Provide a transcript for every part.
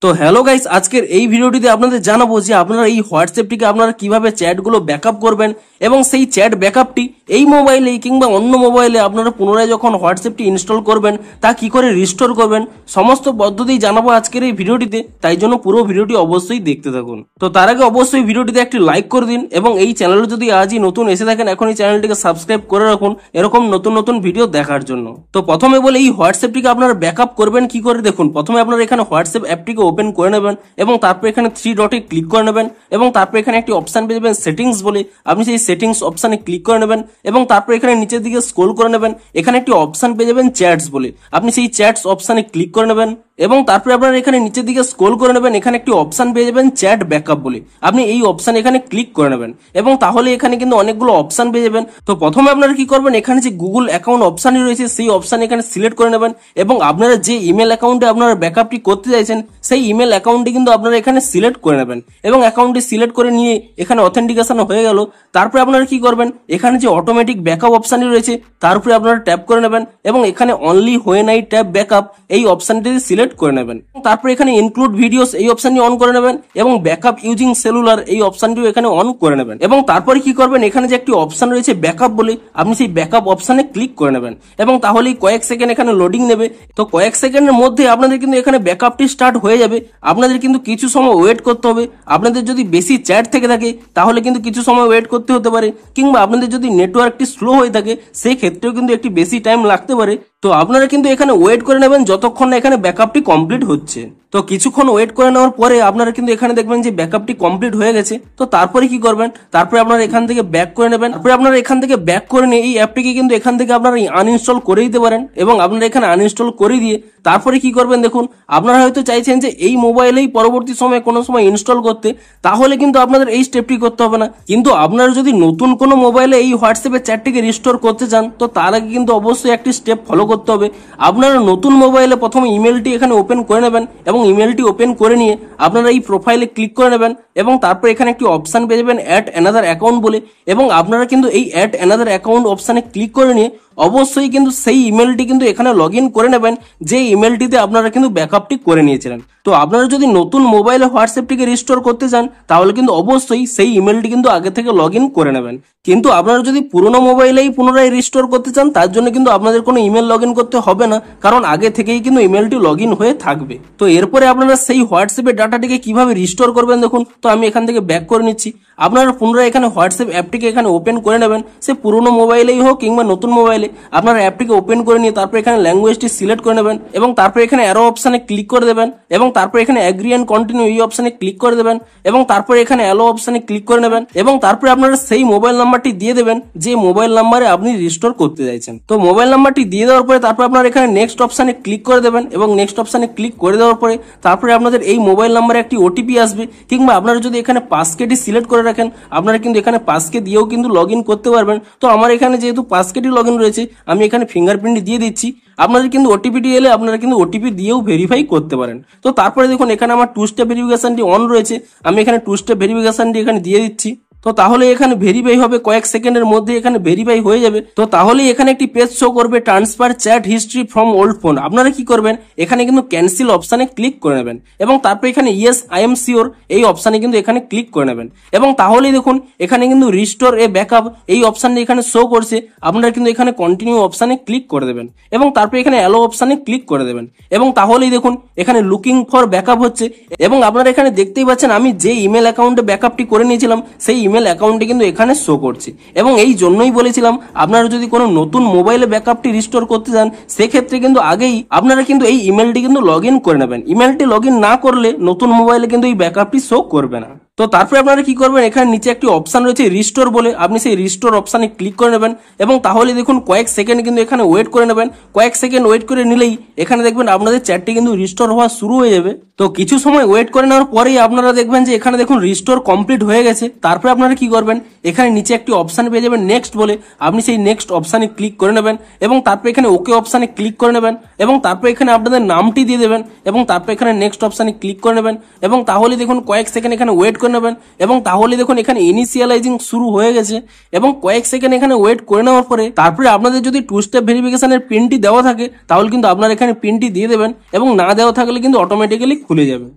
তো hello guys, আজকের এই ভিডিওটিতে আপনাদের জানাবো যে আপনারা এই হোয়াটসঅ্যাপটিকে আপনারা কিভাবে চ্যাটগুলো ব্যাকআপ করবেন এবং সেই চ্যাট ব্যাকআপটি এই মোবাইলে কিংবা অন্য মোবাইলে আপনারা পুনরায় যখন হোয়াটসঅ্যাপটি ইনস্টল করবেন তা কি করে রিস্টোর করবেন সমস্ত পদ্ধতি জানাবো আজকের এই ভিডিওটিতে। তাই জন্য পুরো ভিডিওটি অবশ্যই দেখতে থাকুন। তো তার আগে অবশ্যই ভিডিওটিতে একটি লাইক করে দিন এবং এই চ্যানেলে যদি আজই নতুন এসে থাকেন এখন এই চ্যানেলটিকে সাবস্ক্রাইব করে রাখুন এরকম নতুন নতুন ভিডিও দেখার জন্য। তো প্রথমে বলে এই হোয়াটসঅ্যাপটিকে আপনারা ব্যাকআপ করবেন কি করে দেখুন। প্রথমে আপনারা এখানে হোয়াটসঅ্যাপ অ্যাপটিকে ওপেন করে নেবেন এবং তারপর এখানে 3 ডটে ক্লিক করে নেবেন এবং তারপর এখানে একটি অপশন পেয়ে যাবেন সেটিংস বলে, আপনি সেই সেটিংস অপশনে ক্লিক করে নেবেন এবং তারপর এখানে নিচের দিকে স্ক্রল করে নেবেন, এখানে একটি অপশন পেয়ে যাবেন চ্যাটস বলে, আপনি সেই চ্যাটস অপশনে ক্লিক করে নেবেন এবং তারপরে আপনারা এখানে নিচের দিকে স্ক্রল করে নেবেন, এখানে একটি অপশন পেয়ে যাবেন চ্যাট ব্যাকআপ বলে, আপনি এই অপশন এখানে ক্লিক করে নেবেন এবং তাহলে এখানে কিন্তু অনেকগুলো অপশন পেয়ে যাবেন। তো প্রথমে আপনারা কি করবেন, এখানে যে গুগল অ্যাকাউন্ট অপশনই রয়েছে সেই অপশন এখানে সিলেক্ট করে নেবেন এবং আপনারা যে ইমেল অ্যাকাউন্টে আপনারা ব্যাকআপটি করতে চাইছেন সেই ইমেল অ্যাকাউন্টটি কিন্তু আপনারা এখানে সিলেক্ট করে নেবেন এবং অ্যাকাউন্টটি সিলেক্ট করে নিয়ে এখানে অথেন্টিকেশন হয়ে গেল। তারপরে আপনারা কি করবেন, এখানে যে অটোমেটিক ব্যাকআপ অপশনই রয়েছে তার উপরে আপনারা ট্যাপ করে নেবেন এবং এখানে only when I tap backup এই অপশনটি সিলেক্ট করে নেবেন। তারপরে এখানে ইনক্লুড ভিডিওস এই অপশনটি অন করে নেবেন এবং ব্যাকআপ ইউজিং সেলুলার এই অপশনটিও এখানে অন করে নেবেন এবং তারপরে কি করবেন, এখানে যে একটি অপশন রয়েছে ব্যাকআপ বলে আপনি সেই ব্যাকআপ অপশনে ক্লিক করে নেবেন এবং তাহলেই কয়েক সেকেন্ড এখানে লোডিং নেবে। তো কয়েক সেকেন্ডের মধ্যে আপনাদের কিন্তু এখানে ব্যাকআপটি স্টার্ট হয়ে যাবে। আপনাদের কিন্তু কিছু সময় ওয়েট করতে হবে, আপনাদের যদি বেশি চ্যাট থেকে থাকে তাহলে কিন্তু কিছু সময় ওয়েট করতে হতে পারে, কিংবা আপনাদের যদি নেটওয়ার্কটি স্লো হয়ে থাকে সেই ক্ষেত্রেও কিন্তু একটি বেশি টাইম লাগতে পারে। তো আপনারা কিন্তু এখানে ওয়েট করে নেবেন যতক্ষণ না এখানে ব্যাকআপটি কমপ্লিট হচ্ছে। তো কিছুক্ষণ ওয়েট করে নেওয়ার পরে আপনারা কিন্তু এখানে দেখবেন যে ব্যাকআপটি কমপ্লিট হয়ে গেছে। তো তারপরে কি করবেন, তারপরে আপনারা এখান থেকে ব্যাক করে নেবেন। তারপরে আপনারা এখান থেকে ব্যাক করে নিয়ে এই অ্যাপটিকে কিন্তু এখান থেকে আপনারা আনইনস্টল করে দিতে পারেন এবং আপনারা এখানে আনইনস্টল করে দিয়ে তারপরে কি করবেন দেখুন, আপনারা হয়তো চাইছেন যে এই মোবাইলেই পরবর্তী সময়ে কোনো সময় ইনস্টল করতে, তাহলে কিন্তু আপনাদের এই স্টেপটি করতে হবে না। কিন্তু আপনারা যদি নতুন কোনো মোবাইলে এই হোয়াটসঅ্যাপের চ্যাটটিকে রিস্টোর করতে চান তো তার আগে কিন্তু অবশ্যই একটি স্টেপ ফলো করতে হবে। আপনারা নতুন মোবাইলে প্রথমে ইমেলটি এখানে ওপেন করে নেবেন এবং ইমেলটি ওপেন করে নিয়ে আপনারা এই প্রোফাইলে ক্লিক করে নেবেন এবং তারপর এখানে একটি অপশন পেয়ে যাবেন অ্যাড অ্যানাদার অ্যাকাউন্ট বলে এবং আপনারা কিন্তু এই অ্যাড অ্যানাদার অ্যাকাউন্ট অপশনে ক্লিক করে নিয়ে অবশ্যই কিন্তু সেই ইমেলটি কিন্তু এখানে লগ ইন করে নেবেন যে ইমেলটিতে আপনারা কিন্তু ব্যাকআপটি করে নিয়েছিলেন। তো আপনারা যদি নতুন মোবাইলে হোয়াটসঅ্যাপটিকে রিস্টোর করতে চান তাহলে কিন্তু অবশ্যই সেই ইমেলটি কিন্তু আগে থেকে লগ ইন করে নেবেন। কিন্তু আপনারা যদি পুরোনো মোবাইলেই পুনরায় রিস্টোর করতে চান তার জন্য কিন্তু আপনাদের কোনো ইমেল লগ ইন করতে হবে না, কারণ আগে থেকেই কিন্তু ইমেলটি লগ ইন হয়ে থাকবে। তো এরপরে আপনারা সেই হোয়াটসঅ্যাপের ডাটাটিকে কিভাবে রিস্টোর করবেন দেখুন। তো আমি এখান থেকে ব্যাক করে নিচ্ছি। আপনারা পুনরায় এখানে হোয়াটসঅ্যাপ অ্যাপটিকে এখানে ওপেন করে নেবেন, সে পুরোনো মোবাইলেই হোক কিংবা নতুন মোবাইলে আপনারা অ্যাপটিকে ওপেন করে নিয়ে তারপর এখানে ল্যাঙ্গুয়েজটি সিলেক্ট করে নেবেন এবং তারপর এখানে অ্যারো অপশনে ক্লিক করে দেবেন এবং তারপর এখানে এগ্রি এন্ড কন্টিনিউ এই অপশনে ক্লিক করে দেবেন এবং তারপর এখানে অ্যালো অপশনে ক্লিক করে নেবেন এবং তারপরে আপনারা সেই মোবাইল নাম্বারটি দিয়ে দেবেন যে মোবাইল নাম্বারে আপনি রিস্টোর করতে চাইছেন। তো মোবাইল নাম্বারটি দিয়ে দেওয়ার পরে তারপর আপনারা এখানে নেক্সট অপশনে ক্লিক করে দেবেন এবং নেক্সট অপশনে ক্লিক করে দেওয়ার পরে তারপরে আপনাদের এই মোবাইল নাম্বারে একটি ওটিপি আসবে, কিংবা আপনারা যদি এখানে পাসকেটি সিলেক্ট করে রাখেন আপনারা কিন্তু এখানে পাসকে দিয়েও কিন্তু লগ ইন করতে পারবেন। তো আমার এখানে যেহেতু পাসকেটি লগ ইন রয়েছে আমি এখানে ফিঙ্গারপ্রিন্ট দিয়ে দিচ্ছি। আপনাদের কিন্তু ওটিপিটি এলে আপনারা কিন্তু ওটিপি দিয়েও ভেরিফাই করতে পারেন। তো তারপরে দেখুন এখানে আমার 2 স্টেপ ভেরিফিকেশনটি অন রয়েছে, আমি এখানে 2 স্টেপ ভেরিফিকেশনটি এখানে দিয়ে দিচ্ছি। তো তাহলে এখানে ভেরিফাই হবে, কয়েক সেকেন্ডের মধ্যে এখানে ভেরিফাই হয়ে যাবে। তো তাহলে এখানে একটি পেজ শো করবে transfer chat history from old phone. আপনারা কি করবেন, এখানে কিন্তু ক্যান্সেল অপশনে ক্লিক করে নেবেন এবং তারপর এখানে ইয়েস আই এম শিওর এই অপশনে কিন্তু এখানে ক্লিক করে নেবেন এবং তাহলেই দেখুন এখানে কিন্তু রিস্টোর এ ব্যাকআপ এই অপশনটি এখানে শো করছে। আপনারা কিন্তু এখানে কন্টিনিউ অপশনে ক্লিক করে দেবেন এবং তারপর এখানে অ্যালো অপশনে ক্লিক করে দেবেন এবং তাহলেই দেখুন এখানে লুকিং ফর ব্যাকআপ হচ্ছে এবং আপনারা এখানে দেখতেই পাচ্ছেন আমি যে ইমেল অ্যাকাউন্টে ব্যাকআপটি করে নিয়েছিলাম সেই ইমেল অ্যাকাউন্টটি কিন্তু এখানে শো করছে এবং এই জন্যই বলেছিলাম আপনারা যদি কোনো নতুন মোবাইলে ব্যাকআপটি রিস্টোর করতে চান সেক্ষেত্রে কিন্তু আগেই আপনারা কিন্তু এই ইমেলটি কিন্তু লগ ইন করে নেবেন। ইমেলটি লগ ইন না করলে নতুন মোবাইলে কিন্তু এই ব্যাকআপটি শো করবে না। তো তারপরে আপনারা কি করবেন, এখানে নিচে একটি অপশন রয়েছে রিস্টোর বলে, আপনি সেই রিস্টোর অপশনে ক্লিক করে নেবেন এবং তাহলে দেখুন কয়েক সেকেন্ড কিন্তু এখানে ওয়েট করে নেবেন। কয়েক সেকেন্ড ওয়েট করে নিলেই এখানে দেখবেন আপনাদের চ্যাটটি কিন্তু রিস্টোর হওয়া শুরু হয়ে যাবে। তো কিছু সময় ওয়েট করে নেওয়ার পরেই আপনারা দেখবেন যে এখানে দেখুন রিস্টোর কমপ্লিট হয়ে গেছে। তারপরে আপনারা কি করবেন, এখানে নিচে একটি অপশন পেয়ে যাবেন নেক্সট বলে, আপনি সেই নেক্সট অপশনে ক্লিক করে নেবেন এবং তারপর এখানে ওকে অপশনে ক্লিক করে নেবেন এবং তারপর এখানে আপনাদের নামটি দিয়ে দেবেন এবং তারপর এখানে নেক্সট অপশনে ক্লিক করে নেবেন এবং তাহলে দেখুন কয়েক সেকেন্ড এখানে ওয়েট করে নেবেন এবং তাহলে দেখুন এখানে ইনিশিয়ালাইজিং শুরু হয়ে গেছে এবং কয়েক সেকেন্ড এখানে ওয়েট করে নেওয়ার পরে তারপরে আপনাদের যদি 2 স্টেপ ভেরিফিকেশনের পিনটি দেওয়া থাকে তাহলে কিন্তু আপনারা এখানে পিনটি দিয়ে দেবেন এবং না দেওয়া থাকলে কিন্তু অটোমেটিক্যালি খুলে যাবে।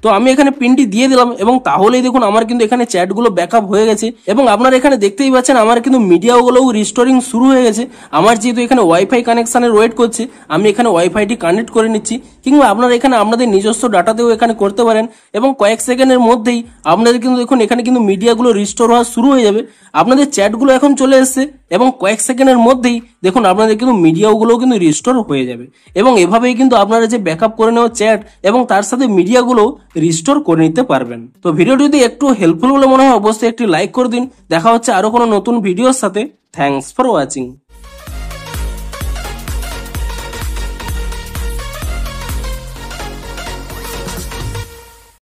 তো আমি এখানে পিনটি দিয়ে দিলাম এবং তাহলেই দেখুন আমার কিন্তু এখানে চ্যাটগুলো ব্যাকআপ হয়ে গেছে এবং আপনারা এখানে দেখতেই পাচ্ছেন আমার কিন্তু মিডিয়াগুলোও রিস্টোরিং শুরু হয়ে গেছে। আমার যেহেতু এখানে ওয়াইফাই কানেকশনের ওয়েট করছে, আমি এখানে ওয়াইফাইটি কানেক্ট করে নিচ্ছি, কিংবা আপনারা এখানে আপনাদের নিজস্ব ডাটাতেও এখানে করতে পারেন এবং কয়েক সেকেন্ডের মধ্যেই আপনাদের কিন্তু দেখুন এখানে কিন্তু মিডিয়াগুলো রিস্টোর হওয়া শুরু হয়ে যাবে। আপনাদের চ্যাটগুলো এখন চলে এসছে এবং কয়েক সেকেন্ডের মধ্যেই দেখুন আপনাদের কিন্তু মিডিয়াগুলোও কিন্তু রিস্টোর হয়ে যাবে এবং এভাবেই কিন্তু আপনারা যে ব্যাকআপ করে নেওয়া চ্যাট এবং তার সাথে মিডিয়াগুলো রিস্টোর করে নিতে পারবেন। তো ভিডিওটি যদি একটু হেল্পফুল বলে মনে হয় অবশ্যই একটি লাইক করে দিন। দেখা হচ্ছে আরো কোনো নতুন ভিডিওর সাথে। Thanks for watching.